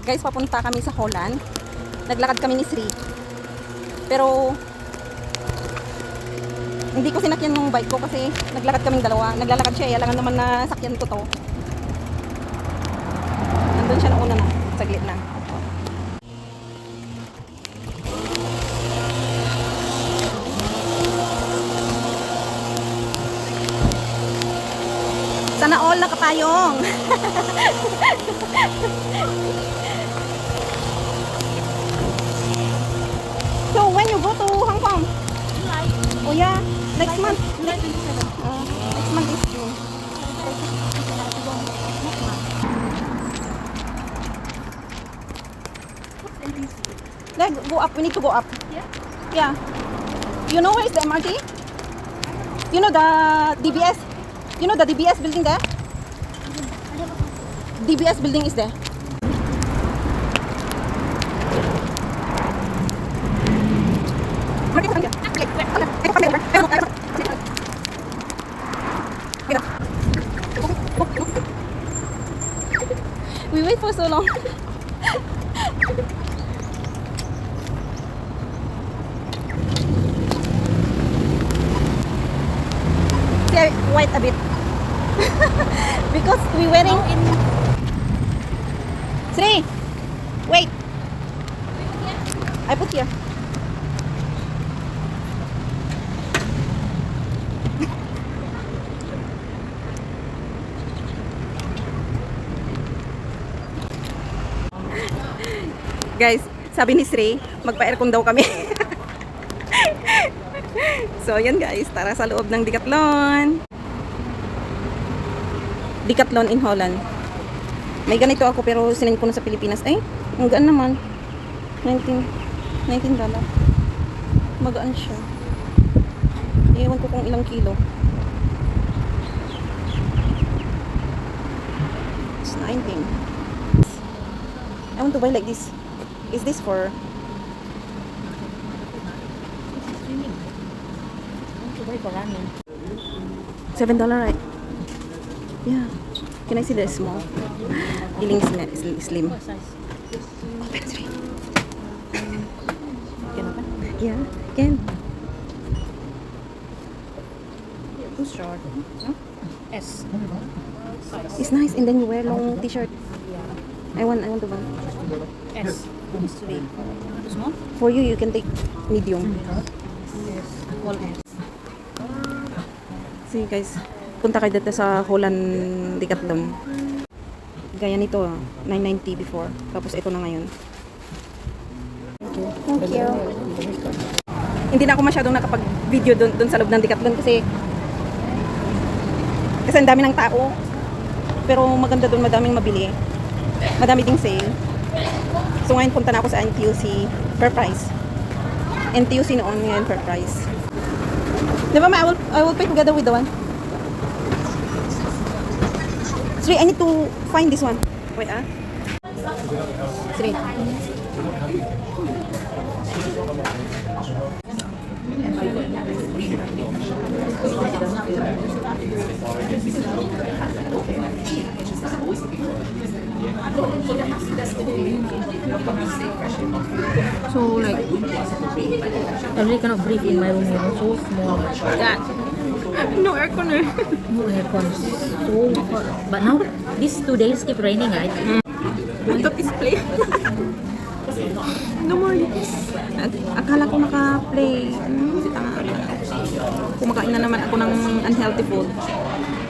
Guys, papunta kami sa Holland. Naglakad kami ni Sri. Pero hindi ko sinakyan yung bike ko kasi naglakad kaming dalawa. Naglalakad siya, alangan naman na sakyan ko to. Nandun siya nauna na, saglit lang. Sana all nakapayong. So when you go to Hong Kong? July. Oh yeah, next month. July 27. Next month is June. Let's go up. We need to go up. Yeah. Yeah. You know where is the MRT? You know the DBS? You know the DBS building there? DBS building is there. We wait for so long. See, wait a bit. Because we wearing in. Sri, wait. I put here. Guys, sabi ni Sri, magpa-aircon daw kami. So, yan guys, tara sa loob ng Decathlon. Decathlon in Holland. May ganito ako pero sinend ko na sa Pilipinas. Ay, ang gaan naman. $19. Magaan siya. Ewan ko kung ilang kilo. It's 19. I want to buy like this. Is this for Swimming. I want to buy for running. $7, right? Yeah. Can I see the small? Feeling slim. What size? Open 3. Can open? Yeah, can. Too short. No? S. Size. It's nice and then you wear long t-shirt. Yeah. I want to buy. S. Is too big. Too small? For you can take medium. Yes. All S. See guys, punta kayo dito sa Holland Decathlon. Gaya nito, $9.90 before. Tapos ito na ngayon. Thank you. Hindi na ako masyadong nakapag-video doon sa loob ng Decathlon kasi ang dami ng tao. Pero maganda doon, madaming mabili. Madami ding sale. So ngayon punta na ako sa NTUC per price. NTUC noon ngayon per price. Diba ma, I will pay together with the one. Sri, I need to find this one. Wait Sri. So like, I really cannot breathe in my room. So small. Yeah. No aircon. No aircon. So hot. But now these 2 days keep raining, right? Want to display? No more this. Akala ko naka-play. Kumakain na naman ako ng unhealthy food.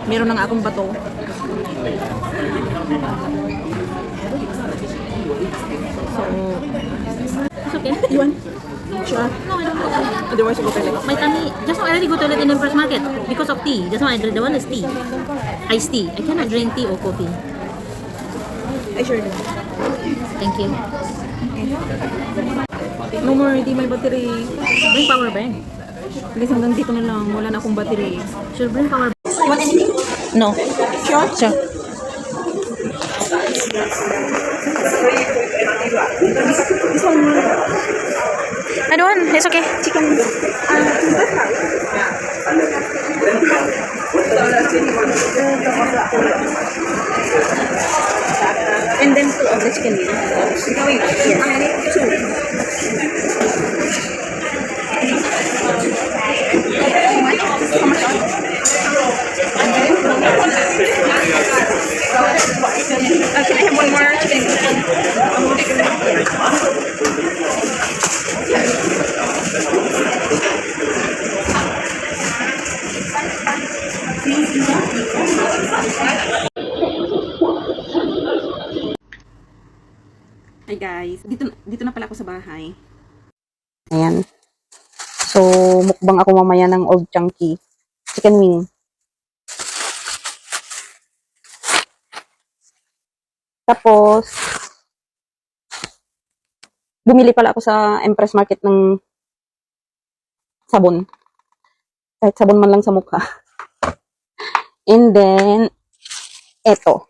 Meron na nga akong bato. So, It's okay. you want? Sure. No, I don't know. Otherwise, you go toilet. My tummy. Just now I already go to toilet in the first market because of tea. Just now I drink the one is tea. Iced tea. I cannot drink tea or coffee. I sure do. Thank you. No more, hindi may battery. Bring power bank. Guys, hanggang dito na lang. Wala na akong battery. Should bring power bank. You want anything? No. Sure? Sure. This one. I don't want. It's okay. Chicken. And then of the chicken wing. Yes. How many? Two. How much can I have one more chicken? Hi guys, dito na pala ako sa bahay. Ayan. So, mukbang ako mamaya ng Old Chunky chicken wing. Tapos, bumili pala ako sa Empress Market ng sabon. Kahit sabon man lang sa mukha. And then, eto.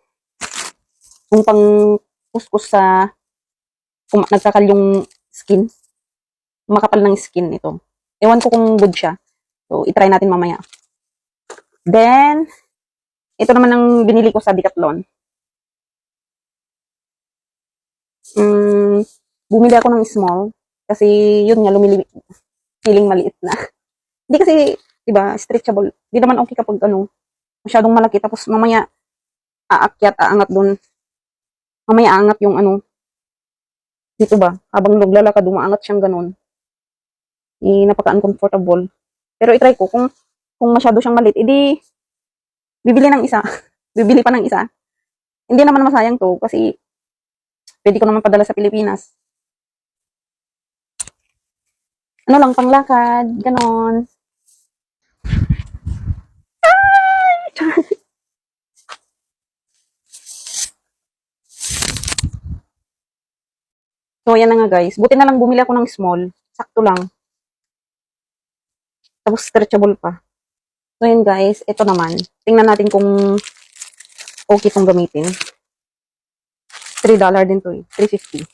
Kung pang kuskus sa kung nagkakal yung skin. Makapal ng skin ito. Ewan ko kung good siya. So, itry natin mamaya. Then, ito naman ang binili ko sa Decathlon. Bumili ako ng small. Kasi, yun nga, feeling maliit na. Hindi kasi, diba, stretchable. Hindi naman okay kapag, masyadong malaki. Tapos, mamaya, aangat dun. Mamaya, aangat yung, dito ba? Habang naglalakad, umaangat siyang ganun. Napaka-uncomfortable. Pero itry ko, kung masyado siyang maliit, edi, bibili ng isa. Bibili pa ng isa. Hindi naman masayang to, kasi, pwede ko naman padala sa Pilipinas. Ano lang, panglakad, ganon. So, ayan na nga guys. Buti na lang bumili ako ng small. Sakto lang. Tapos stretchable pa. So, ayan guys. Ito naman. Tingnan natin kung okay itong gamitin. $3 din to eh. $3.50.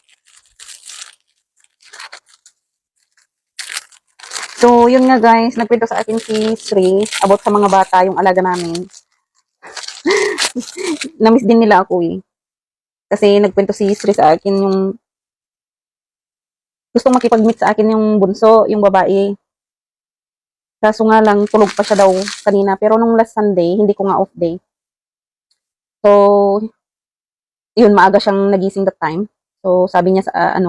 So, yun nga guys. Nagkwento sa akin si Sri about sa mga bata, yung alaga namin. Namiss din nila ako eh. Kasi nagkwento si Sri sa akin yung gustong makipag-meet sa akin yung bunso, yung babae. Kaso nga lang, tulog pa siya daw kanina. Pero nung last Sunday, hindi ko nga off day. So, yun, maaga siyang nagising that time. So, sabi niya sa,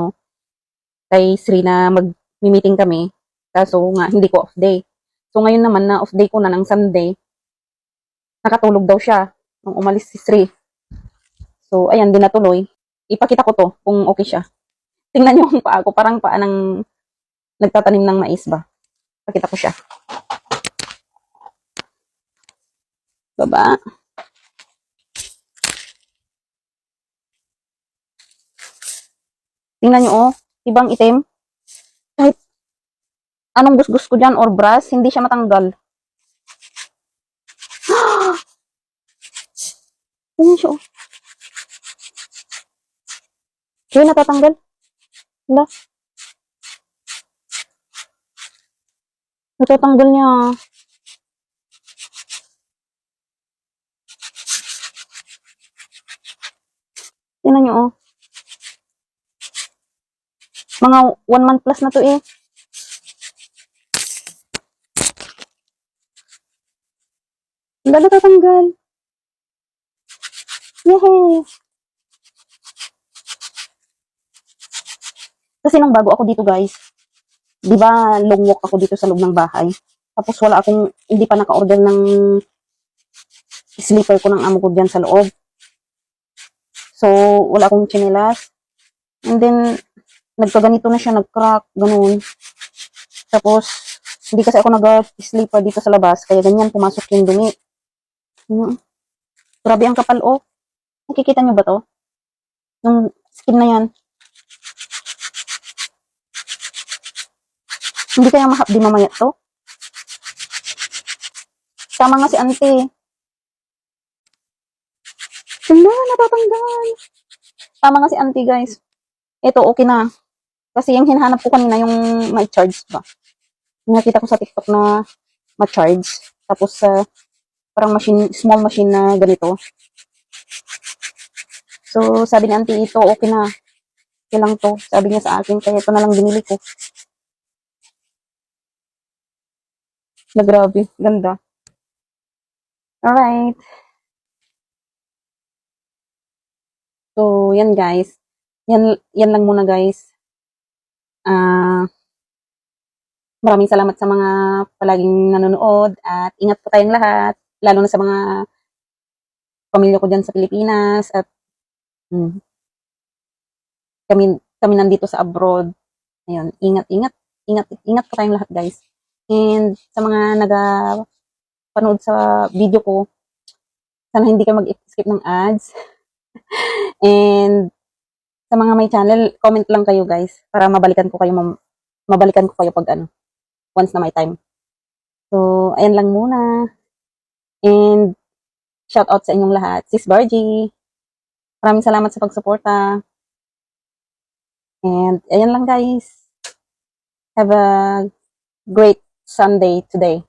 kay Sri na mag-meeting kami. Kaso nga, hindi ko off day. So, ngayon naman na off day ko na ng Sunday, nakatulog daw siya nung umalis si Sri. So, ayan, di natuloy. Ipakita ko to kung okay siya. Tingnan niyo yung paa ko. Parang paa ng nagtatanim ng mais ba. Pakita ko siya. Baba. Tingnan niyo oh. Ibang itim. Kahit anong gusgus ko dyan or brush, hindi siya matanggal. Tingnan siya oh. Kaya natatanggal. Wala. Natatanggal niya. Tingnan niyo oh. Mga 1 month plus na to eh. Wala natatanggal. Yehey! Kasi nung bago ako dito guys, di ba long walk ako dito sa loob ng bahay. Tapos hindi pa naka-order ng sleeper ko ng amo ko dyan sa loob. So, wala akong tsinelas. And then, nagkaganito na siya, nag-crack, ganun. Tapos, hindi kasi ako nag-sleeper dito sa labas, kaya ganyan, pumasok yung dumi. Grabe ang kapal, oh. Nakikita niyo ba to? Yung skin na yan. Hindi kaya mahapdi mamaya to? Tama nga si auntie. Tingnan, natatanggal. Tama nga si auntie, guys. Ito, okay na. Kasi yung hinahanap ko kanina, yung may charge ba? Nakita ko sa TikTok na ma-charge. Tapos, parang small machine na ganito. So, sabi ni auntie, ito, okay na. Okay lang to. Sabi niya sa akin, kaya ito na lang binili ko. Na grabe, ganda. Alright. So, yan guys. Yan lang muna guys. Maraming salamat sa mga palaging nanonood at ingat po tayong lahat. Lalo na sa mga pamilya ko dyan sa Pilipinas at kami nandito sa abroad. Ayun, ingat po tayong lahat guys. And sa mga panood sa video ko, sana hindi kayo mag-skip ng ads. And sa mga may channel, comment lang kayo guys para mabalikan ko kayo pag once na may time. So, ayan lang muna. And shout out sa inyong lahat. Sis Bargy, maraming salamat sa pagsuporta. And ayan lang guys. Have a great Sunday today.